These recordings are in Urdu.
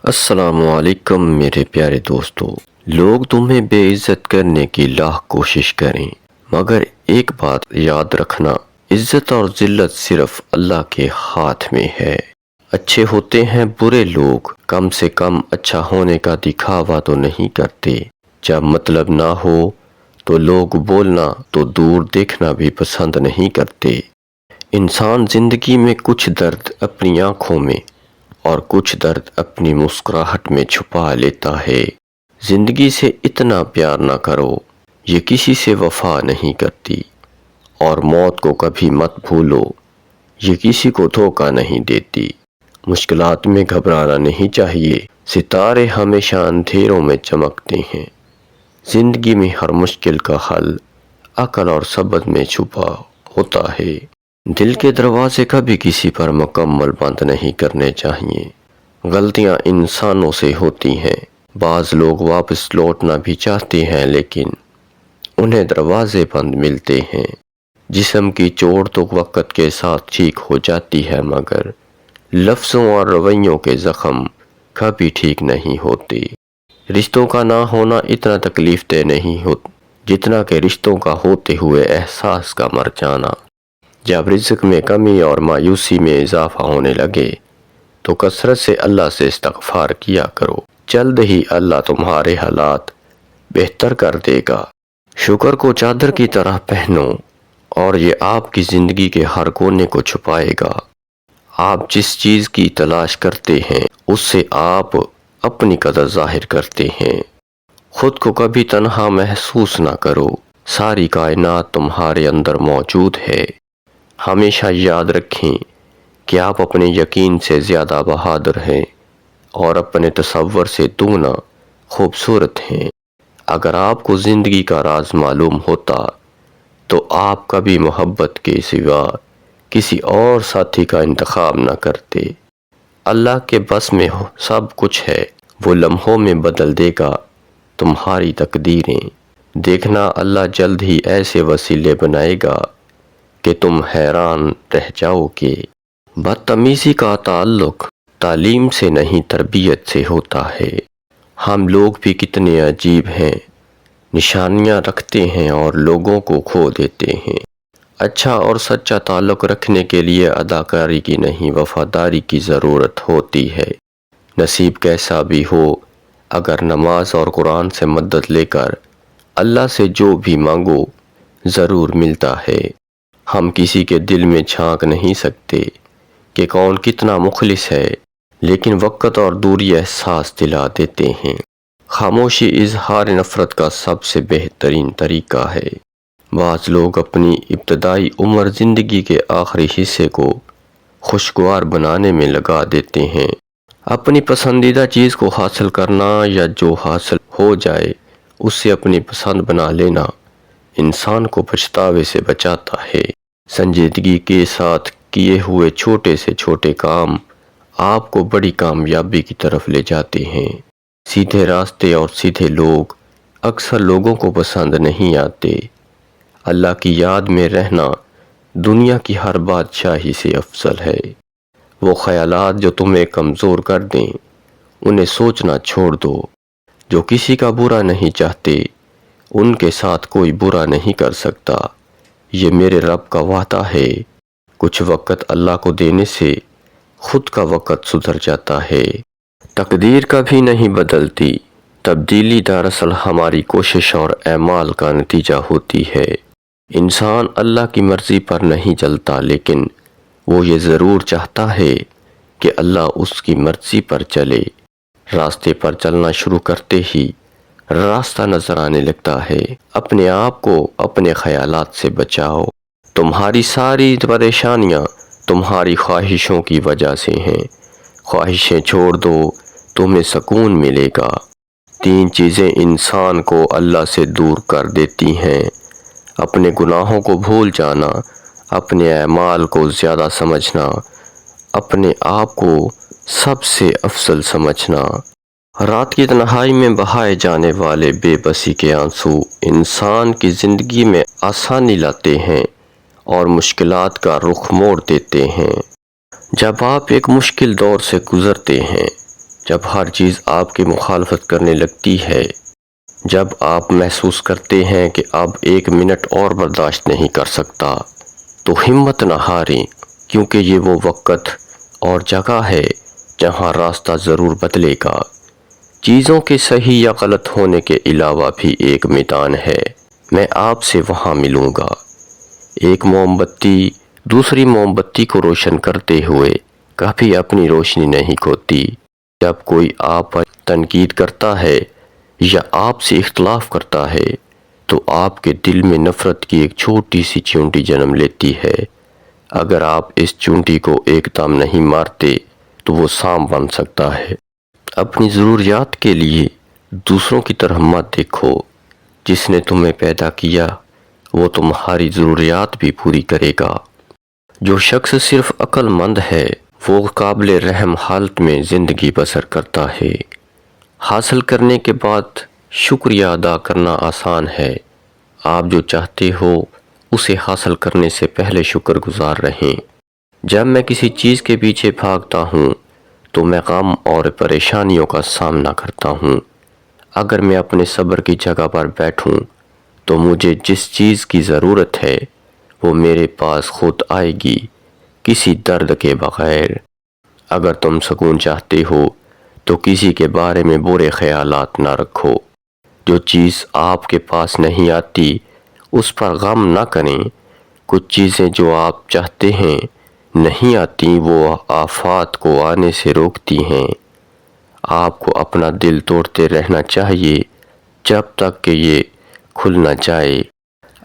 السلام علیکم میرے پیارے دوستو۔ لوگ تمہیں بے عزت کرنے کی لاکھ کوشش کریں، مگر ایک بات یاد رکھنا، عزت اور ذلت صرف اللہ کے ہاتھ میں ہے۔ اچھے ہوتے ہیں برے لوگ، کم سے کم اچھا ہونے کا دکھاوا تو نہیں کرتے۔ جب مطلب نہ ہو تو لوگ بولنا تو دور دیکھنا بھی پسند نہیں کرتے۔ انسان زندگی میں کچھ درد اپنی آنکھوں میں اور کچھ درد اپنی مسکراہٹ میں چھپا لیتا ہے۔ زندگی سے اتنا پیار نہ کرو، یہ کسی سے وفا نہیں کرتی، اور موت کو کبھی مت بھولو، یہ کسی کو دھوکہ نہیں دیتی۔ مشکلات میں گھبرانا نہیں چاہیے، ستارے ہمیشہ اندھیروں میں چمکتے ہیں۔ زندگی میں ہر مشکل کا حل عقل اور صبر میں چھپا ہوتا ہے۔ دل کے دروازے کبھی کسی پر مکمل بند نہیں کرنے چاہیے۔ غلطیاں انسانوں سے ہوتی ہیں، بعض لوگ واپس لوٹنا بھی چاہتے ہیں لیکن انہیں دروازے بند ملتے ہیں۔ جسم کی چوٹ تو وقت کے ساتھ ٹھیک ہو جاتی ہے، مگر لفظوں اور رویوں کے زخم کبھی ٹھیک نہیں ہوتے۔ رشتوں کا نہ ہونا اتنا تکلیف دہ نہیں ہوتا جتنا کہ رشتوں کا ہوتے ہوئے احساس کا مر جانا۔ جب رزق میں کمی اور مایوسی میں اضافہ ہونے لگے تو کثرت سے اللہ سے استغفار کیا کرو، جلد ہی اللہ تمہارے حالات بہتر کر دے گا۔ شکر کو چادر کی طرح پہنو اور یہ آپ کی زندگی کے ہر کونے کو چھپائے گا۔ آپ جس چیز کی تلاش کرتے ہیں اس سے آپ اپنی قدر ظاہر کرتے ہیں۔ خود کو کبھی تنہا محسوس نہ کرو، ساری کائنات تمہارے اندر موجود ہے۔ ہمیشہ یاد رکھیں کہ آپ اپنے یقین سے زیادہ بہادر ہیں اور اپنے تصور سے دگنا خوبصورت ہیں۔ اگر آپ کو زندگی کا راز معلوم ہوتا تو آپ کبھی محبت کے سوا کسی اور ساتھی کا انتخاب نہ کرتے۔ اللہ کے بس میں سب کچھ ہے، وہ لمحوں میں بدل دے گا تمہاری تقدیریں۔ دیکھنا اللہ جلد ہی ایسے وسیلے بنائے گا کہ تم حیران رہ جاؤ گے۔ بدتمیزی کا تعلق تعلیم سے نہیں تربیت سے ہوتا ہے۔ ہم لوگ بھی کتنے عجیب ہیں، نشانیاں رکھتے ہیں اور لوگوں کو کھو دیتے ہیں۔ اچھا اور سچا تعلق رکھنے کے لیے اداکاری کی نہیں، وفاداری کی ضرورت ہوتی ہے۔ نصیب کیسا بھی ہو، اگر نماز اور قرآن سے مدد لے کر اللہ سے جو بھی مانگو ضرور ملتا ہے۔ ہم کسی کے دل میں جھانک نہیں سکتے کہ کون کتنا مخلص ہے، لیکن وقت اور دوری احساس دلا دیتے ہیں۔ خاموشی اظہار نفرت کا سب سے بہترین طریقہ ہے۔ بعض لوگ اپنی ابتدائی عمر زندگی کے آخری حصے کو خوشگوار بنانے میں لگا دیتے ہیں۔ اپنی پسندیدہ چیز کو حاصل کرنا یا جو حاصل ہو جائے اسے اپنی پسند بنا لینا انسان کو پچھتاوے سے بچاتا ہے۔ سنجیدگی کے ساتھ کیے ہوئے چھوٹے سے چھوٹے کام آپ کو بڑی کامیابی کی طرف لے جاتے ہیں۔ سیدھے راستے اور سیدھے لوگ اکثر لوگوں کو پسند نہیں آتے۔ اللہ کی یاد میں رہنا دنیا کی ہر بادشاہی سے افضل ہے۔ وہ خیالات جو تمہیں کمزور کر دیں انہیں سوچنا چھوڑ دو۔ جو کسی کا برا نہیں چاہتے ان کے ساتھ کوئی برا نہیں کر سکتا، یہ میرے رب کا وعدہ ہے۔ کچھ وقت اللہ کو دینے سے خود کا وقت سدھر جاتا ہے۔ تقدیر کبھی نہیں بدلتی، تبدیلی دراصل ہماری کوشش اور اعمال کا نتیجہ ہوتی ہے۔ انسان اللہ کی مرضی پر نہیں چلتا، لیکن وہ یہ ضرور چاہتا ہے کہ اللہ اس کی مرضی پر چلے۔ راستے پر چلنا شروع کرتے ہی راستہ نظر آنے لگتا ہے۔ اپنے آپ کو اپنے خیالات سے بچاؤ۔ تمہاری ساری پریشانیاں تمہاری خواہشوں کی وجہ سے ہیں۔ خواہشیں چھوڑ دو، تمہیں سکون ملے گا۔ 3 چیزیں انسان کو اللہ سے دور کر دیتی ہیں: اپنے گناہوں کو بھول جانا، اپنے اعمال کو زیادہ سمجھنا، اپنے آپ کو سب سے افضل سمجھنا۔ رات کی تنہائی میں بہائے جانے والے بے بسی کے آنسو انسان کی زندگی میں آسانی لاتے ہیں اور مشکلات کا رخ موڑ دیتے ہیں۔ جب آپ ایک مشکل دور سے گزرتے ہیں جب ہر چیز آپ کی مخالفت کرنے لگتی ہے، جب آپ محسوس کرتے ہیں کہ اب 1 منٹ اور برداشت نہیں کر سکتا، تو ہمت نہ ہاریں، کیونکہ یہ وہ وقت اور جگہ ہے جہاں راستہ ضرور بدلے گا۔ چیزوں کے صحیح یا غلط ہونے کے علاوہ بھی ایک میدان ہے، میں آپ سے وہاں ملوں گا۔ ایک موم بتی دوسری موم بتی کو روشن کرتے ہوئے کبھی اپنی روشنی نہیں کھوتی۔ جب کوئی آپ پر تنقید کرتا ہے یا آپ سے اختلاف کرتا ہے تو آپ کے دل میں نفرت کی ایک چھوٹی سی چیونٹی جنم لیتی ہے۔ اگر آپ اس چیونٹی کو ایک دم نہیں مارتے تو وہ سانپ بن سکتا ہے۔ اپنی ضروریات کے لیے دوسروں کی طرف مت دیکھو۔ جس نے تمہیں پیدا کیا وہ تمہاری ضروریات بھی پوری کرے گا۔ جو شخص صرف عقل مند ہے وہ قابل رحم حالت میں زندگی بسر کرتا ہے۔ حاصل کرنے کے بعد شکریہ ادا کرنا آسان ہے۔ آپ جو چاہتے ہو اسے حاصل کرنے سے پہلے شکر گزار رہیں۔ جب میں کسی چیز کے پیچھے بھاگتا ہوں تو میں غم اور پریشانیوں کا سامنا کرتا ہوں۔ اگر میں اپنے صبر کی جگہ پر بیٹھوں تو مجھے جس چیز کی ضرورت ہے وہ میرے پاس خود آئے گی، کسی درد کے بغیر۔ اگر تم سکون چاہتے ہو تو کسی کے بارے میں برے خیالات نہ رکھو۔ جو چیز آپ کے پاس نہیں آتی اس پر غم نہ کریں۔ کچھ چیزیں جو آپ چاہتے ہیں نہیں آتی وہ آفات کو آنے سے روکتی ہیں۔ آپ کو اپنا دل توڑتے رہنا چاہیے جب تک کہ یہ کھل نہ جائے۔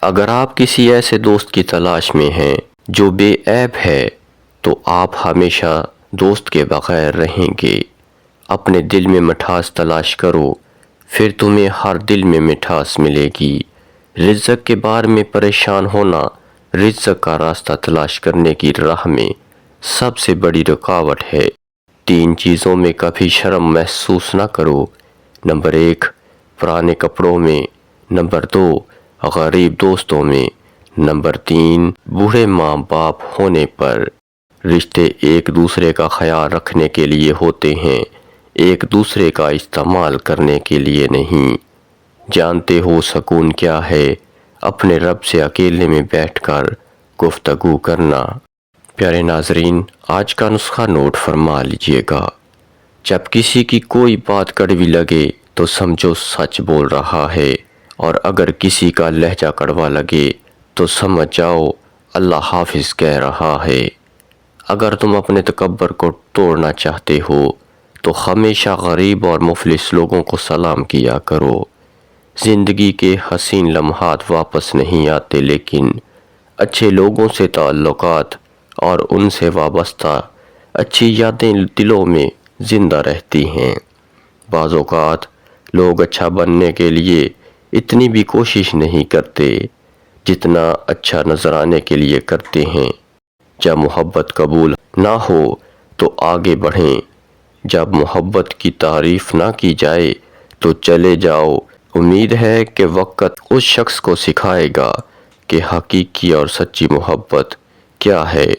اگر آپ کسی ایسے دوست کی تلاش میں ہیں جو بے عیب ہے تو آپ ہمیشہ دوست کے بغیر رہیں گے۔ اپنے دل میں مٹھاس تلاش کرو، پھر تمہیں ہر دل میں مٹھاس ملے گی۔ رزق کے بارے میں پریشان ہونا رزق کا راستہ تلاش کرنے کی راہ میں سب سے بڑی رکاوٹ ہے۔ 3 چیزوں میں کبھی شرم محسوس نہ کرو۔ نمبر 1 پرانے کپڑوں میں، نمبر 2 غریب دوستوں میں، نمبر 3 بوڑھے ماں باپ ہونے پر۔ رشتے ایک دوسرے کا خیال رکھنے کے لیے ہوتے ہیں، ایک دوسرے کا استعمال کرنے کے لیے نہیں۔ جانتے ہو سکون کیا ہے؟ اپنے رب سے اکیلے میں بیٹھ کر گفتگو کرنا۔ پیارے ناظرین، آج کا نسخہ نوٹ فرما لیجئے گا۔ جب کسی کی کوئی بات کڑوی لگے تو سمجھو سچ بول رہا ہے، اور اگر کسی کا لہجہ کڑوا لگے تو سمجھ جاؤ اللہ حافظ کہہ رہا ہے۔ اگر تم اپنے تکبر کو توڑنا چاہتے ہو تو ہمیشہ غریب اور مفلس لوگوں کو سلام کیا کرو۔ زندگی کے حسین لمحات واپس نہیں آتے، لیکن اچھے لوگوں سے تعلقات اور ان سے وابستہ اچھی یادیں دلوں میں زندہ رہتی ہیں۔ بعض اوقات لوگ اچھا بننے کے لیے اتنی بھی کوشش نہیں کرتے جتنا اچھا نظر آنے کے لیے کرتے ہیں۔ جب محبت قبول نہ ہو تو آگے بڑھیں، جب محبت کی تعریف نہ کی جائے تو چلے جاؤ۔ امید ہے کہ وقت اس شخص کو سکھائے گا کہ حقیقی اور سچی محبت کیا ہے۔